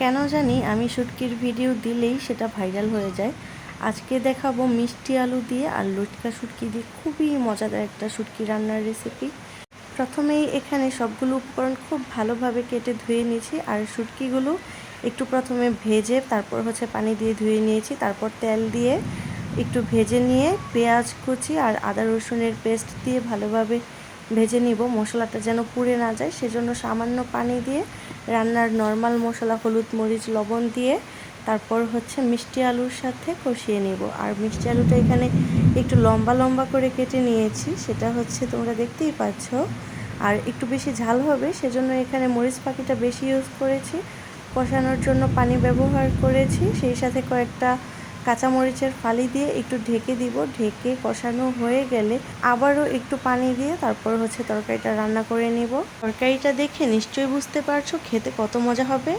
কেন জানি আমি শুটকির ভিডিও দিলেই সেটা ভাইরাল হয়ে যায়। আজকে দেখাবো মিষ্টি আলু দিয়ে আর লটকা শুটকি দিয়ে খুবই মজাদার একটা শুটকি রান্নার রেসিপি। প্রথমেই এখানে সবগুলো উপকরণ খুব ভালোভাবে কেটে ধুয়ে নিয়েছি আর শুটকিগুলো একটু প্রথমে ভেজে তারপর পানি দিয়ে ধুয়ে নিয়েছি। তারপর তেল দিয়ে একটু ভেজে নিয়ে পেঁয়াজ কুচি আর আদা রসুনের পেস্ট দিয়ে ভালোভাবে ভেজে নিব। মশলাটা যেন পুড়ে না যায় সেজন্য সামান্য পানি দিয়ে রান্নার নর্মাল মশলা হলুদ মরিচ লবণ দিয়ে তারপর মিষ্টি আলুর সাথে কষিয়ে নিব। আর মিষ্টি আলুটা এখানে একটু লম্বা লম্বা করে কেটে নিয়েছি, সেটা তোমরা দেখতেই পাচ্ছ। আর একটু বেশি ঝাল হবে সেজন্য এখানে মরিচ পাখিটা বেশি ইউজ করেছি। কষানোর জন্য পানি ব্যবহার করেছি, সেই সাথে কয়েকটা কাঁচামরিচের ফালি দিয়ে একটু ঢেকে দিব। ঢেকে কষানো হয়ে গেলে আবারও একটু পানি দিয়ে তারপর তরকারিটা রান্না করে নিব। তরকারিটা দেখে নিশ্চয়ই বুঝতে পারছো খেতে কত মজা হবে।